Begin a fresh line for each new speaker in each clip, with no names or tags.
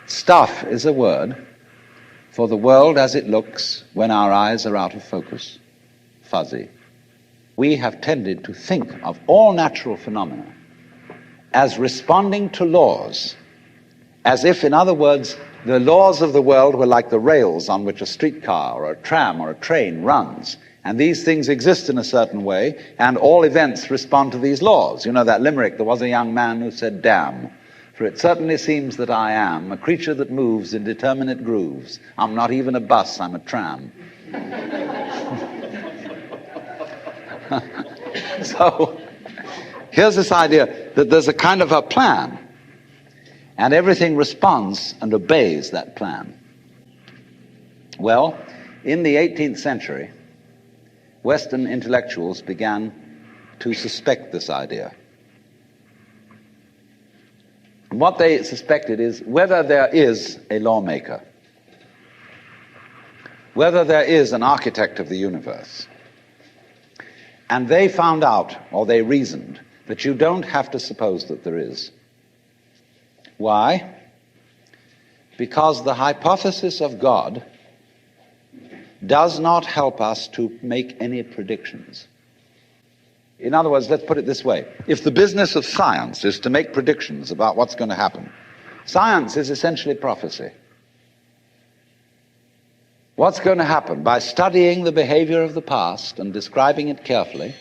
Stuff is a word for the world as it looks when our eyes are out of focus, fuzzy. We have tended to think of all natural phenomena as responding to laws, as if, in other words, the laws of the world were like the rails on which a streetcar or a tram or a train runs, and these things exist in a certain way, and all events respond to these laws. You know that limerick, there was a young man who said, "Damn, for it certainly seems that I am a creature that moves in determinate grooves. I'm not even a bus, I'm a tram." So here's this idea that there's a kind of a plan, and everything responds and obeys that plan. Well, in the 18th century, Western intellectuals began to suspect this idea. And what they suspected is whether there is a lawmaker, whether there is an architect of the universe. And they found out, or they reasoned, that you don't have to suppose that there is. Why? Because the hypothesis of God does not help us to make any predictions. In other words, let's put it this way. If the business of science is to make predictions about what's going to happen, science is essentially prophecy. What's going to happen? By studying the behavior of the past and describing it carefully,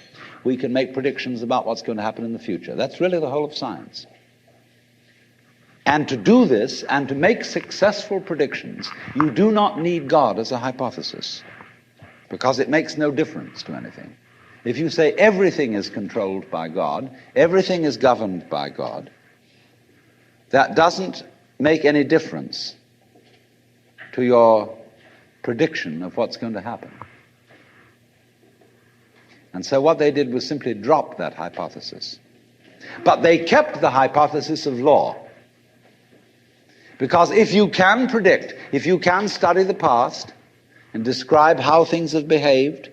we can make predictions about what's going to happen in the future. That's really the whole of science. And to do this and to make successful predictions, you do not need God as a hypothesis, because it makes no difference to anything. If you say everything is controlled by God, everything is governed by God, that doesn't make any difference to your prediction of what's going to happen. And so what they did was simply drop that hypothesis. But they kept the hypothesis of law. Because if you can predict, if you can study the past and describe how things have behaved,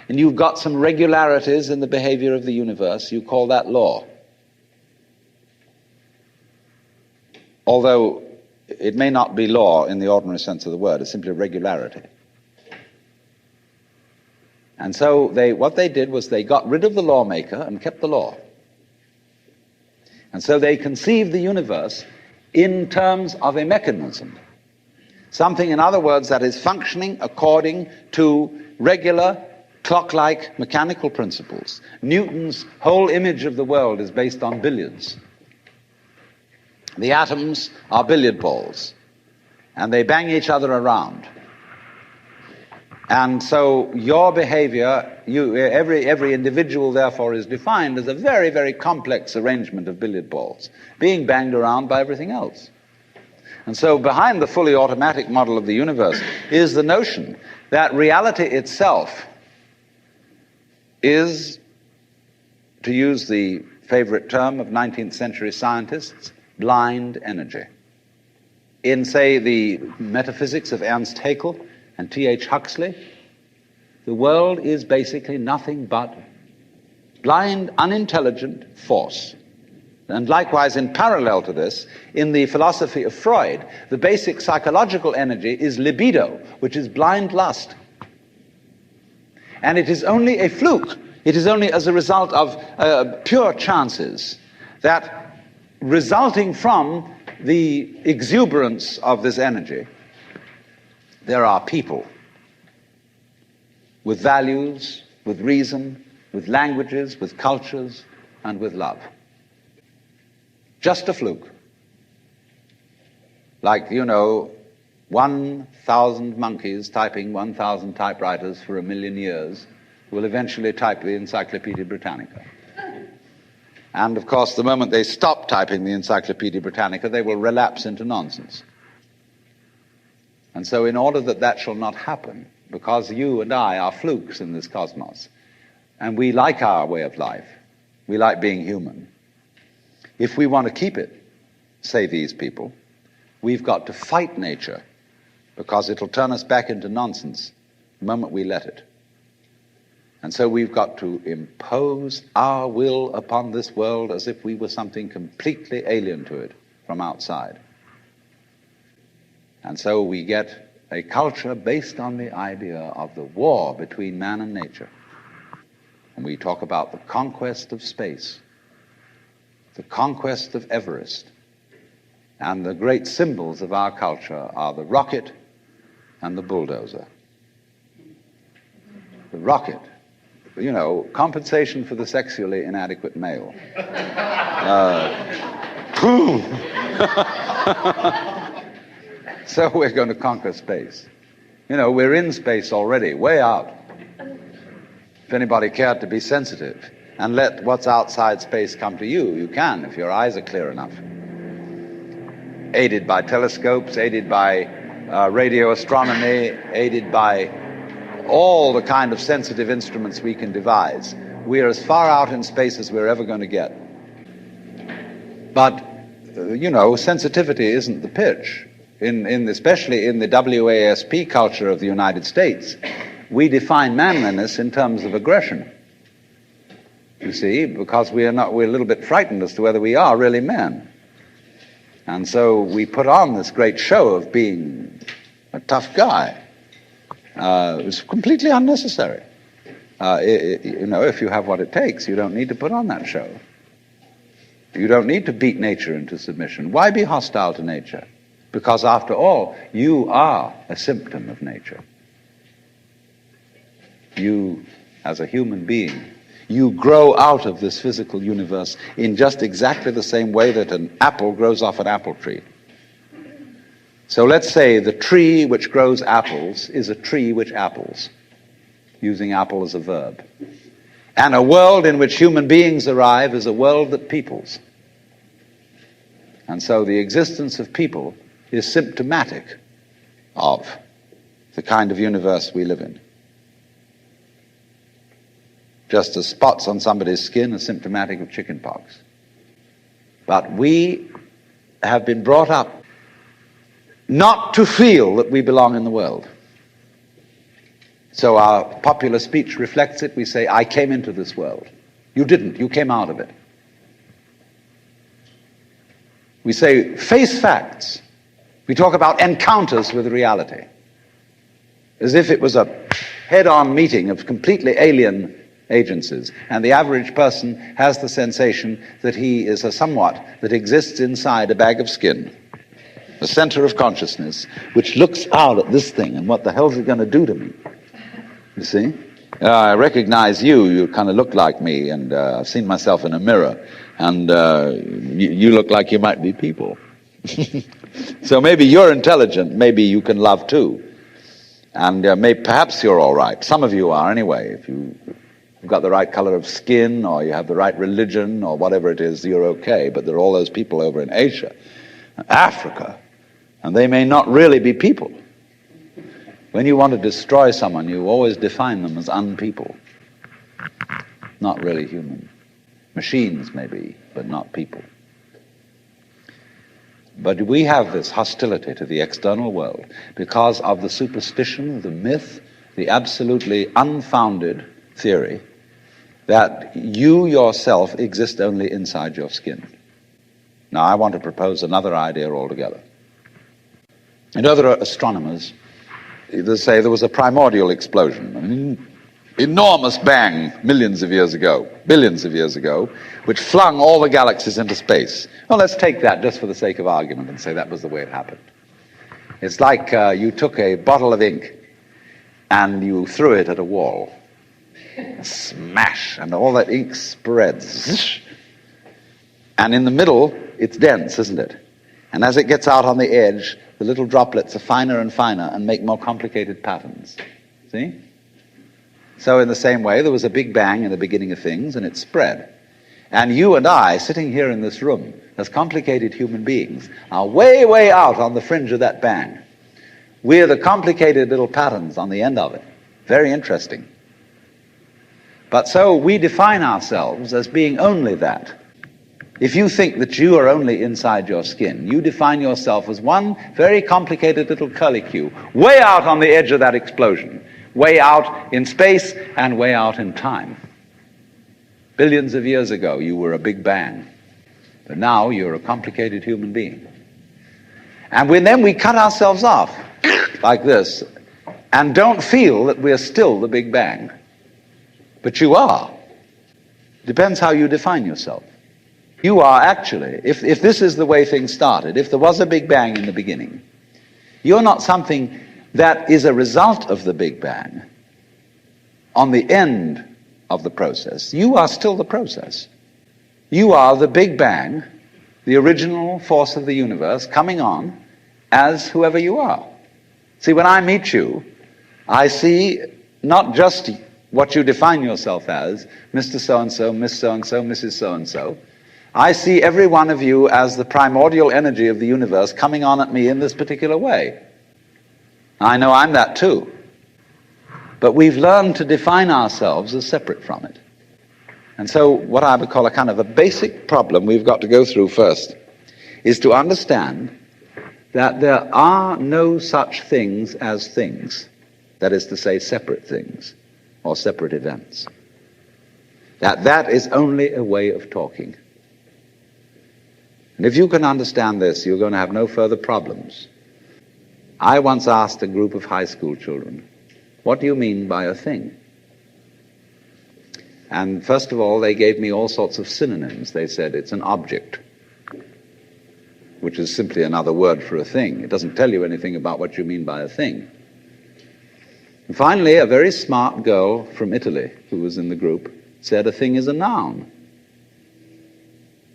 and you've got some regularities in the behavior of the universe, you call that law. Although it may not be law in the ordinary sense of the word, it's simply regularity. And so what they did was they got rid of the lawmaker and kept the law. And so they conceived the universe in terms of a mechanism. Something, in other words, that is functioning according to regular, clock-like mechanical principles. Newton's whole image of the world is based on billiards. The atoms are billiard balls, and they bang each other around. And so your behavior, every individual, therefore, is defined as a very, very complex arrangement of billiard balls, being banged around by everything else. And so behind the fully automatic model of the universe is the notion that reality itself is, to use the favorite term of 19th century scientists, blind energy. In, say, the metaphysics of Ernst Haeckel and T.H. Huxley, the world is basically nothing but blind, unintelligent force. And likewise, in parallel to this, in the philosophy of Freud, the basic psychological energy is libido, which is blind lust. And it is only a fluke. It is only as a result of pure chances that, resulting from the exuberance of this energy, there are people with values, with reason, with languages, with cultures, and with love. Just a fluke. Like, 1,000 monkeys typing 1,000 typewriters for 1,000,000 years will eventually type the Encyclopedia Britannica. And, of course, the moment they stop typing the Encyclopedia Britannica, they will relapse into nonsense. And so in order that that shall not happen, because you and I are flukes in this cosmos, and we like our way of life, we like being human, if we want to keep it, say these people, we've got to fight nature, because it'll turn us back into nonsense the moment we let it. And so we've got to impose our will upon this world as if we were something completely alien to it from outside. And so we get a culture based on the idea of the war between man and nature. And we talk about the conquest of space, the conquest of Everest. And the great symbols of our culture are the rocket and the bulldozer. The rocket, you know, compensation for the sexually inadequate male. So we're going to conquer space. You know, we're in space already, way out. If anybody cared to be sensitive and let what's outside space come to you, you can, if your eyes are clear enough. Aided by telescopes, aided by radio astronomy, aided by all the kind of sensitive instruments we can devise. We are as far out in space as we're ever going to get. But, you know, sensitivity isn't the pitch. Especially in the WASP culture of the United States, we define manliness in terms of aggression. You see, because we're a little bit frightened as to whether we are really men. And so we put on this great show of being a tough guy. It's completely unnecessary. You know, if you have what it takes, you don't need to put on that show. You don't need to beat nature into submission. Why be hostile to nature? Because after all, you are a symptom of nature. You, as a human being, you grow out of this physical universe in just exactly the same way that an apple grows off an apple tree. So let's say the tree which grows apples is a tree which apples, using apple as a verb. And a world in which human beings arrive is a world that peoples. And so the existence of people is symptomatic of the kind of universe we live in. Just as spots on somebody's skin are symptomatic of chickenpox. But we have been brought up not to feel that we belong in the world. So our popular speech reflects it. We say, I came into this world. You didn't. You came out of it. We say, face facts. We talk about encounters with reality, as if it was a head-on meeting of completely alien agencies, and the average person has the sensation that he is a somewhat that exists inside a bag of skin, the center of consciousness, which looks out at this thing, and what the hell's it going to do to me? You see? I recognize you. You kind of look like me, and I've seen myself in a mirror, and you look like you might be people. So maybe you're intelligent, maybe you can love too. And perhaps you're all right. Some of you are anyway. If you've got the right color of skin, or you have the right religion, or whatever it is, you're okay. But there are all those people over in Asia, Africa, and they may not really be people. When you want to destroy someone, you always define them as unpeople. Not really human. Machines maybe, but not people. But we have this hostility to the external world because of the superstition, the myth, the absolutely unfounded theory that you yourself exist only inside your skin. Now, I want to propose another idea altogether. And other astronomers, they say there was a primordial explosion, an enormous bang billions of years ago, which flung all the galaxies into space. Well, let's take that just for the sake of argument and say that was the way it happened. It's like you took a bottle of ink and you threw it at a wall. Smash, and all that ink spreads. And in the middle, it's dense, isn't it? And as it gets out on the edge, the little droplets are finer and finer and make more complicated patterns. See? So in the same way, there was a big bang in the beginning of things, and it spread. And you and I, sitting here in this room, as complicated human beings, are way, way out on the fringe of that bang. We're the complicated little patterns on the end of it. Very interesting. But so we define ourselves as being only that. If you think that you are only inside your skin, you define yourself as one very complicated little curlicue, way out on the edge of that explosion, way out in space and way out in time. Billions of years ago, you were a big bang, but now you're a complicated human being. And then we cut ourselves off like this and don't feel that we're still the Big Bang. But you are. Depends how you define yourself. You are actually, if this is the way things started, if there was a Big Bang in the beginning, you're not something that is a result of the Big Bang on the end of the process. You are still the process. You are the Big Bang, the original force of the universe coming on as whoever you are. See, when I meet you, I see not just what you define yourself as, Mr. So-and-so, Miss So-and-so, Mrs. So-and-so. I see every one of you as the primordial energy of the universe coming on at me in this particular way. I know I'm that too. But we've learned to define ourselves as separate from it. And so what I would call a kind of a basic problem we've got to go through first is to understand that there are no such things as things, that is to say, separate things or separate events. That is only a way of talking. And if you can understand this, you're going to have no further problems. I once asked a group of high school children, what do you mean by a thing? And first of all, they gave me all sorts of synonyms. They said it's an object, which is simply another word for a thing. It doesn't tell you anything about what you mean by a thing. And finally, a very smart girl from Italy who was in the group said a thing is a noun.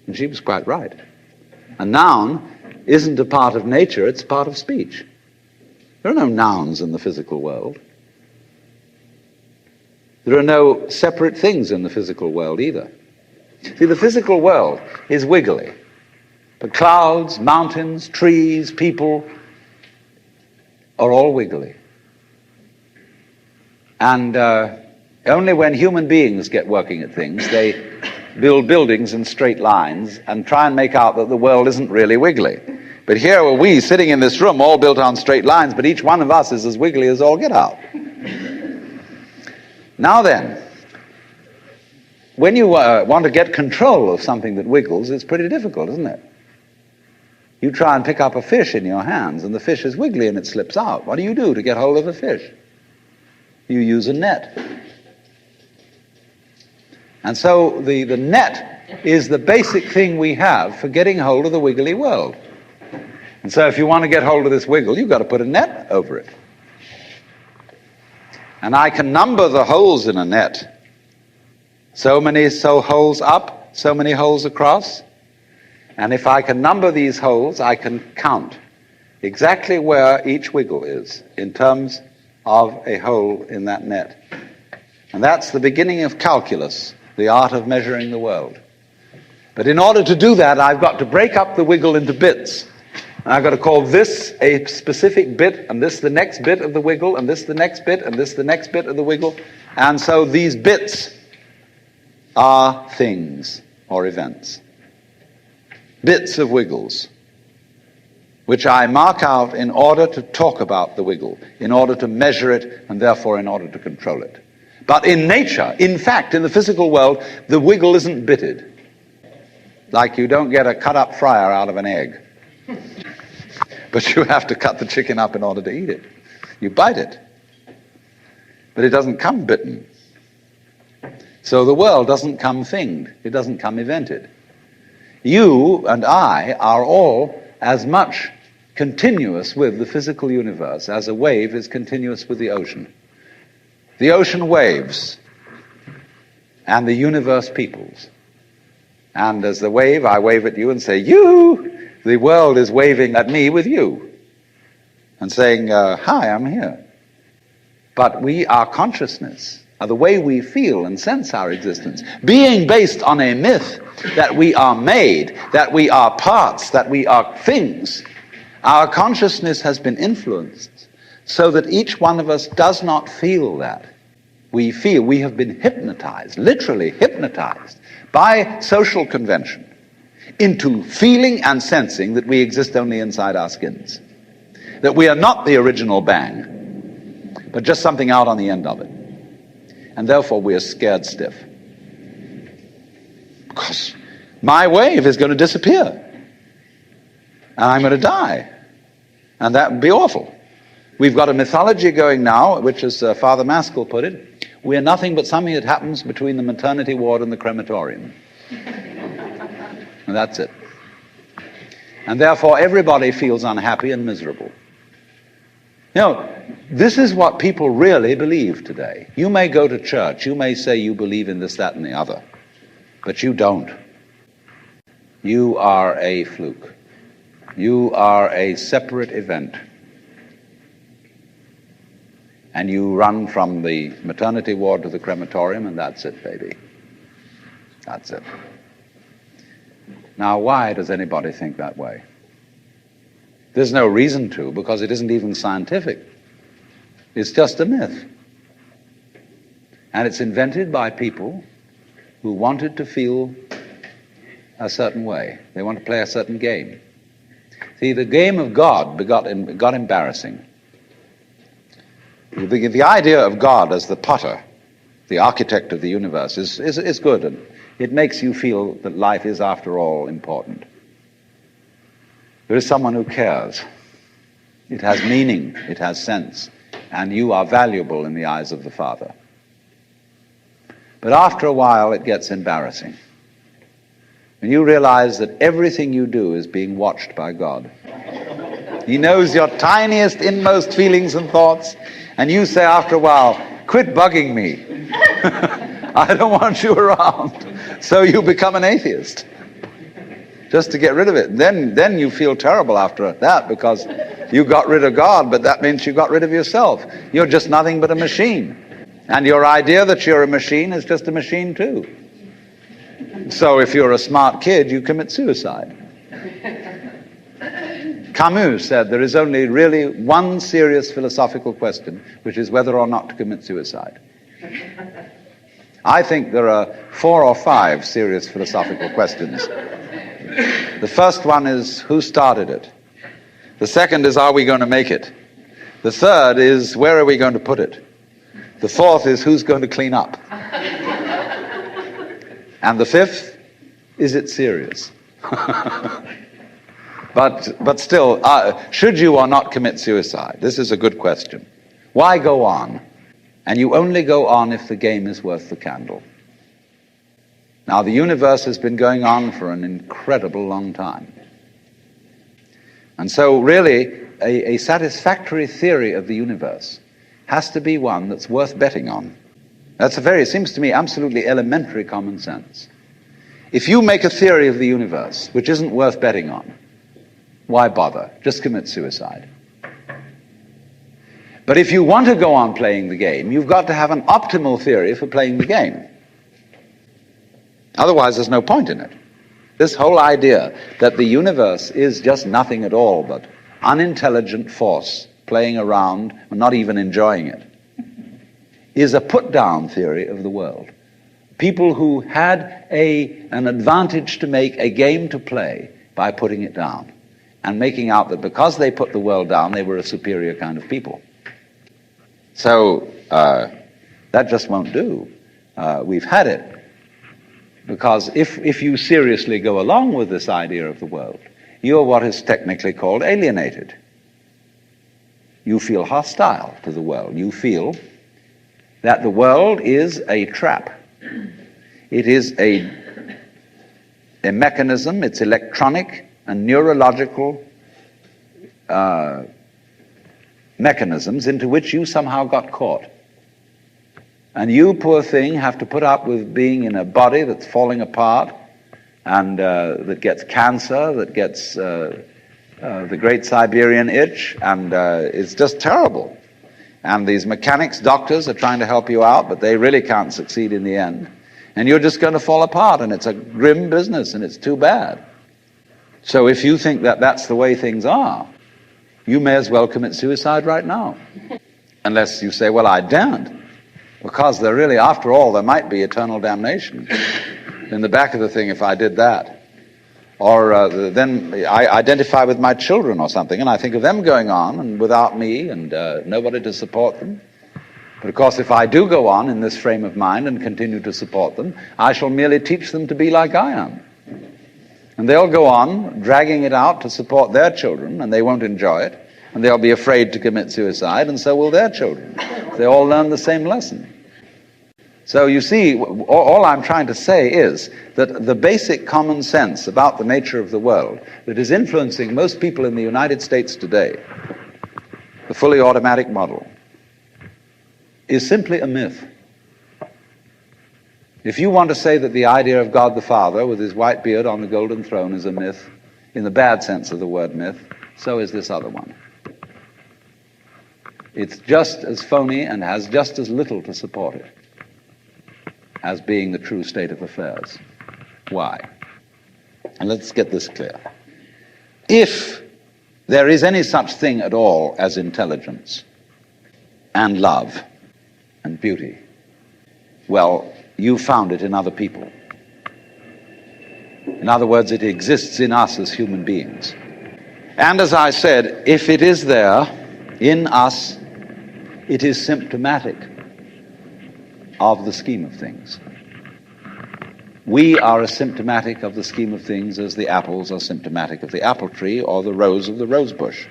And she was quite right. A noun isn't a part of nature, it's a part of speech. There are no nouns in the physical world. There are no separate things in the physical world either. See, the physical world is wiggly. But clouds, mountains, trees, people are all wiggly. And only when human beings get working at things, they build buildings in straight lines and try and make out that the world isn't really wiggly. But here are we sitting in this room all built on straight lines, but each one of us is as wiggly as all get out. Now then, when you want to get control of something that wiggles, it's pretty difficult, isn't it? You try and pick up a fish in your hands, and the fish is wiggly and it slips out. What do you do to get hold of a fish? You use a net. And so the net is the basic thing we have for getting hold of the wiggly world. And so if you want to get hold of this wiggle, you've got to put a net over it. And I can number the holes in a net. So many holes up, so many holes across. And if I can number these holes, I can count exactly where each wiggle is in terms of a hole in that net. And that's the beginning of calculus, the art of measuring the world. But in order to do that, I've got to break up the wiggle into bits. And I've got to call this a specific bit, and this the next bit of the wiggle, and this the next bit, and this the next bit of the wiggle. And so these bits are things or events. Bits of wiggles, which I mark out in order to talk about the wiggle, in order to measure it, and therefore in order to control it. But in nature, in fact, in the physical world, the wiggle isn't bitted. Like you don't get a cut-up fryer out of an egg. But you have to cut the chicken up in order to eat it. You bite it. But it doesn't come bitten. So the world doesn't come thinged. It doesn't come evented. You and I are all as much continuous with the physical universe as a wave is continuous with the ocean. The ocean waves, and the universe peoples. And as the wave, I wave at you and say, you! The world is waving at me with you and saying, hi, I'm here. But our consciousness, the way we feel and sense our existence, being based on a myth that we are made, that we are parts, that we are things, our consciousness has been influenced so that each one of us does not feel that. We have been hypnotized, literally hypnotized by social convention into feeling and sensing that we exist only inside our skins. That we are not the original bang, but just something out on the end of it. And therefore we are scared stiff. Because my wave is going to disappear. And I'm going to die. And that would be awful. We've got a mythology going now, which, as Father Maskell put it, we are nothing but something that happens between the maternity ward and the crematorium. And that's it. And therefore everybody feels unhappy and miserable. This is what people really believe today. You may go to church, you may say you believe in this, that, and the other, but you don't. You are a fluke. You are a separate event. And you run from the maternity ward to the crematorium, and that's it, baby. That's it. Now, why does anybody think that way? There's no reason to, because it isn't even scientific. It's just a myth. And it's invented by people who wanted to feel a certain way. They want to play a certain game. See, the game of God got embarrassing. The idea of God as the potter, the architect of the universe, is good, and it makes you feel that life is, after all, important. There is someone who cares. It has meaning, it has sense, and you are valuable in the eyes of the Father. But after a while, it gets embarrassing. And you realize that everything you do is being watched by God. He knows your tiniest, inmost feelings and thoughts, and you say after a while, quit bugging me. I don't want you around. So you become an atheist, just to get rid of it. Then you feel terrible after that, because you got rid of God, but that means you got rid of yourself. You're just nothing but a machine. And your idea that you're a machine is just a machine too. So if you're a smart kid, you commit suicide. Camus said there is only really one serious philosophical question, which is whether or not to commit suicide. I think there are 4 or 5 serious philosophical questions. The first one is, who started it? The second is, are we going to make it? The third is, where are we going to put it? The fourth is, who's going to clean up? And the fifth, is it serious? But still, should you or not commit suicide? This is a good question. Why go on? And you only go on if the game is worth the candle. Now, the universe has been going on for an incredible long time. And so really, a satisfactory theory of the universe has to be one that's worth betting on. It seems to me, absolutely elementary common sense. If you make a theory of the universe which isn't worth betting on, why bother? Just commit suicide. But if you want to go on playing the game, you've got to have an optimal theory for playing the game. Otherwise, there's no point in it. This whole idea that the universe is just nothing at all but unintelligent force playing around and not even enjoying it is a put-down theory of the world. People who had an advantage to make, a game to play, by putting it down and making out that because they put the world down, they were a superior kind of people. So that just won't do. We've had it. Because if you seriously go along with this idea of the world, you're what is technically called alienated. You feel hostile to the world. You feel that the world is a trap. It is a mechanism, it's electronic and neurological mechanisms into which you somehow got caught. And you, poor thing, have to put up with being in a body that's falling apart and that gets cancer, that gets the great Siberian itch, and it's just terrible. And these mechanics, doctors are trying to help you out, but they really can't succeed in the end. And you're just going to fall apart, and it's a grim business, and it's too bad. So if you think that that's the way things are, you may as well commit suicide right now. Unless you say, well, I daren't. Because there really, after all, there might be eternal damnation in the back of the thing if I did that. Or then I identify with my children or something, and I think of them going on and without me and nobody to support them. But of course, if I do go on in this frame of mind and continue to support them, I shall merely teach them to be like I am. And they'll go on dragging it out to support their children, and they won't enjoy it. And they'll be afraid to commit suicide, and so will their children. They all learn the same lesson. So you see, all I'm trying to say is that the basic common sense about the nature of the world that is influencing most people in the United States today, the fully automatic model, is simply a myth. If you want to say that the idea of God the Father with his white beard on the golden throne is a myth, in the bad sense of the word myth, so is this other one. It's just as phony and has just as little to support it as being the true state of affairs. Why? And let's get this clear. If there is any such thing at all as intelligence and love and beauty, well, you found it in other people. In other words, it exists in us as human beings. And as I said, if it is there in us, it is symptomatic of the scheme of things. We are as symptomatic of the scheme of things as the apples are symptomatic of the apple tree or the rose of the rose bush.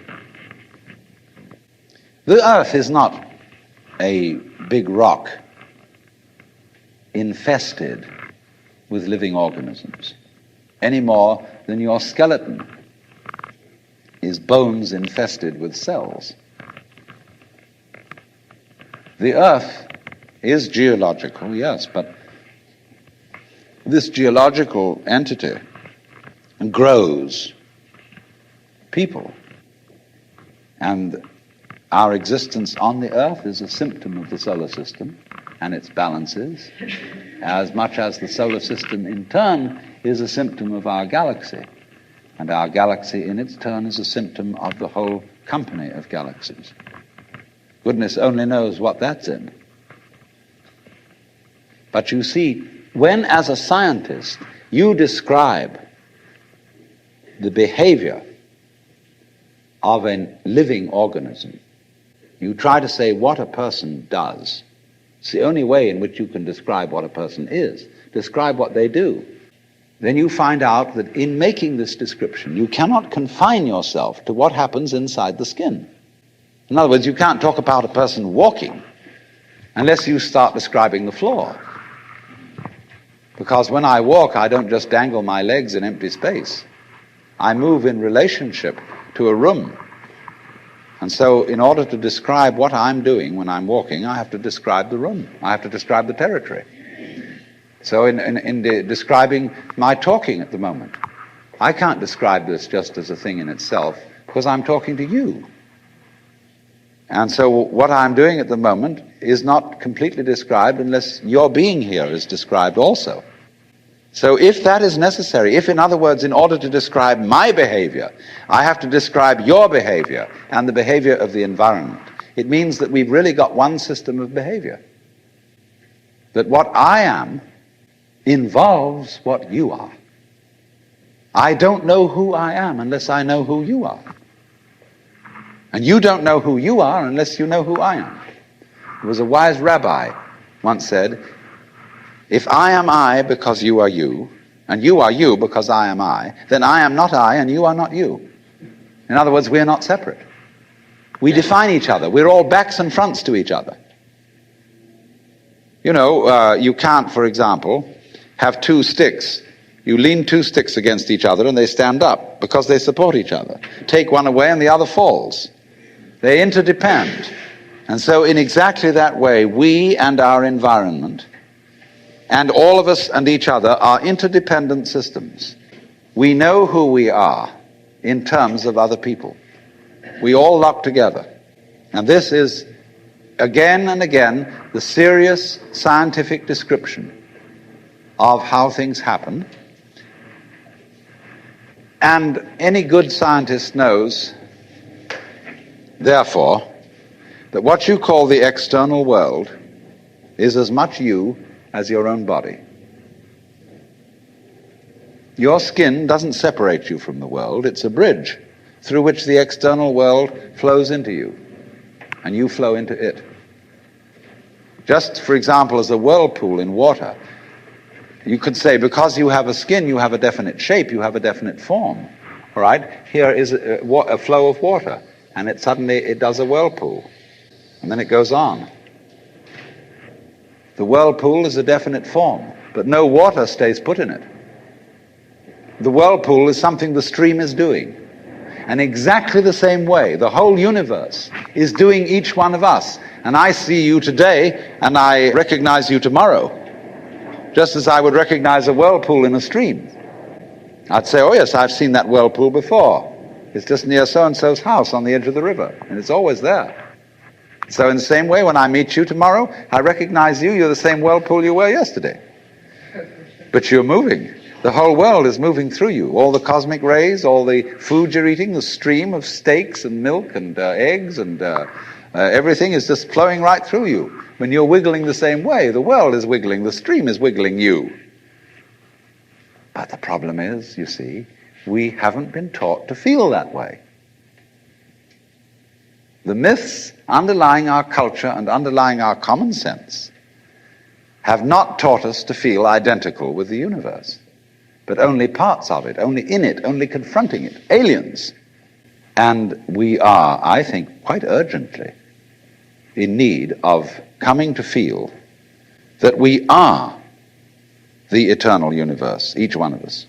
The earth is not a big rock infested with living organisms, any more than your skeleton is bones infested with cells. The earth is geological, yes, but this geological entity grows people. And our existence on the earth is a symptom of the solar system and its balances, as much as the solar system in turn is a symptom of our galaxy. And our galaxy in its turn is a symptom of the whole company of galaxies. Goodness only knows what that's in. But you see, when as a scientist you describe the behavior of a living organism, you try to say what a person does. It's the only way in which you can describe what a person is. Describe what they do. Then you find out that in making this description, you cannot confine yourself to what happens inside the skin. In other words, you can't talk about a person walking unless you start describing the floor. Because when I walk, I don't just dangle my legs in empty space. I move in relationship to a room. And so in order to describe what I'm doing when I'm walking, I have to describe the room. I have to describe the territory. So in describing my talking at the moment, I can't describe this just as a thing in itself because I'm talking to you. And so what I'm doing at the moment is not completely described unless your being here is described also. So if that is necessary, if in other words, in order to describe my behavior, I have to describe your behavior and the behavior of the environment, it means that we've really got one system of behavior. That what I am involves what you are. I don't know who I am unless I know who you are. And you don't know who you are unless you know who I am. There was a wise rabbi once said, if I am I because you are you, and you are you because I am I, then I am not I and you are not you. In other words, we are not separate. We define each other. We're all backs and fronts to each other. You know, you can't, for example, have two sticks. You lean two sticks against each other and they stand up because they support each other. Take one away and the other falls. They interdepend. And so in exactly that way, we and our environment and all of us and each other are interdependent systems. We know who we are in terms of other people. We all lock together. And this is, again and again, the serious scientific description of how things happen. And any good scientist knows, therefore, that what you call the external world is as much you as your own body. Your skin doesn't separate you from the world. It's a bridge through which the external world flows into you, and you flow into it. Just, for example, as a whirlpool in water, you could say, because you have a skin, you have a definite shape, you have a definite form. All right? Here is a flow of water. and it suddenly does a whirlpool, and then it goes on. The whirlpool is a definite form, but no water stays put in it. The whirlpool is something the stream is doing. And exactly the same way, the whole universe is doing each one of us. And I see you today, and I recognize you tomorrow, just as I would recognize a whirlpool in a stream. I'd say, oh yes, I've seen that whirlpool before. It's just near so-and-so's house on the edge of the river, and it's always there. So in the same way, when I meet you tomorrow, I recognize you. You're the same whirlpool you were yesterday. But you're moving. The whole world is moving through you. All the cosmic rays, all the food you're eating, the stream of steaks and milk and eggs and everything is just flowing right through you. When you're wiggling the same way, the world is wiggling, the stream is wiggling you. But the problem is, you see, we haven't been taught to feel that way. The myths underlying our culture and underlying our common sense have not taught us to feel identical with the universe, but only parts of it, only in it, only confronting it, aliens. And we are, I think, quite urgently in need of coming to feel that we are the eternal universe, each one of us.